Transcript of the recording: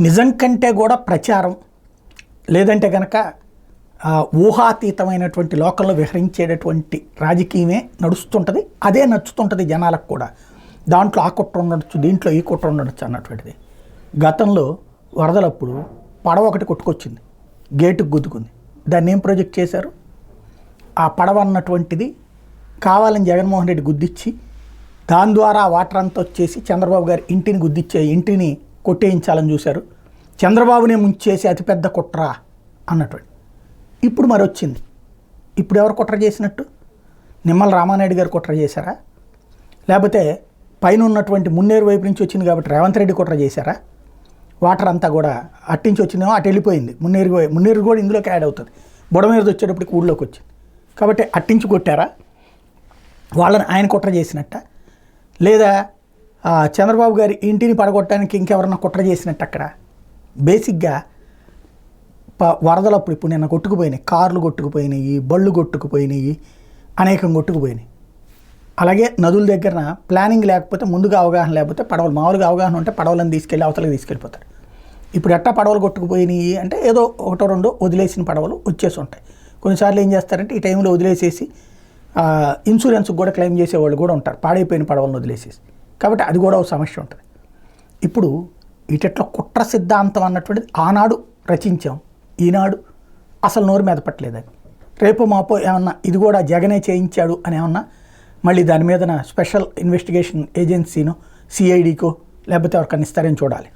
నిజం కంటే కూడా ప్రచారం, లేదంటే కనుక ఊహాతీతమైనటువంటి లోకంలో విహరించేటటువంటి రాజకీయమే నడుస్తుంటుంది. అదే నచ్చుతుంటుంది జనాలకు కూడా. దాంట్లో ఆ కుట్ర ఉండొచ్చు, దీంట్లో ఈ కుట్ర ఉండొచ్చు అన్నటువంటిది. గతంలో వరదలప్పుడు పడవ ఒకటి కొట్టుకొచ్చింది, గేటుకు గుద్దుకుంది. దాన్ని ఏం ప్రాజెక్ట్ చేశారు? ఆ పడవ అన్నటువంటిది కావాలని జగన్మోహన్ రెడ్డి గుద్దిచ్చి దాని ద్వారా వాటర్ అంతా వచ్చేసి చంద్రబాబు గారి ఇంటిని కొట్టేయించాలని చూశారు. చంద్రబాబునే ముంచేసి అతిపెద్ద కుట్ర అన్నటువంటి. ఇప్పుడు మరి వచ్చింది. ఇప్పుడు ఎవరు కుట్ర చేసినట్టు? నిమ్మల రామానాయుడు గారు కుట్ర చేశారా? లేకపోతే పైన ఉన్నటువంటి మున్నేరు వైపు నుంచి వచ్చింది కాబట్టి రేవంత్ రెడ్డి కుట్ర చేశారా? వాటర్ అంతా కూడా అట్టించి వచ్చిందేమో అటు వెళ్ళిపోయింది. మున్నేరు కూడా ఇందులోకి యాడ్ అవుతుంది. బుడమేరుది వచ్చేటప్పటికి ఊళ్ళోకి వచ్చింది కాబట్టి అట్టించి కొట్టారా? వాళ్ళని ఆయన కుట్ర చేసినట్ట, లేదా చంద్రబాబు గారి ఇంటిని పడగొట్టడానికి ఇంకెవరన్నా కుట్ర చేసినట్టు? అక్కడ బేసిక్గా వరదలప్పుడు ఇప్పుడు నిన్న కొట్టుకుపోయినాయి, కార్లు కొట్టుకుపోయినాయి, బళ్ళు కొట్టుకుపోయినాయి, అనేకం కొట్టుకుపోయినాయి. అలాగే నదుల దగ్గర ప్లానింగ్ లేకపోతే, ముందుగా అవగాహన లేకపోతే పడవలు, మామూలుగా అవగాహన ఉంటే పడవలను తీసుకెళ్ళి అవతలకి తీసుకెళ్ళిపోతారు. ఇప్పుడు ఎట్టా పడవలు కొట్టుకుపోయినాయి అంటే ఏదో ఒకటో రెండో వదిలేసిన పడవలు వచ్చేసి ఉంటాయి. కొన్నిసార్లు ఏం చేస్తారంటే ఈ టైంలో వదిలేసేసి ఇన్సూరెన్స్కి కూడా క్లెయిమ్ చేసేవాళ్ళు కూడా ఉంటారు, పాడైపోయిన పడవలను వదిలేసేసి. కాబట్టి అది కూడా ఒక సమస్య ఉంటుంది. ఇప్పుడు ఇటట్లో కుట్ర సిద్ధాంతం అన్నటువంటిది ఆనాడు రచించాం, ఈనాడు అసలు నోరు మీద పట్టలేదని. రేపు మాపో ఏమన్నా ఇది కూడా జగనే చేయించాడు అని ఏమన్నా మళ్ళీ దాని మీద స్పెషల్ ఇన్వెస్టిగేషన్ ఏజెన్సీనో సిఐడికో లేకపోతే ఎవరికన్నా ఇస్తారని చూడాలి.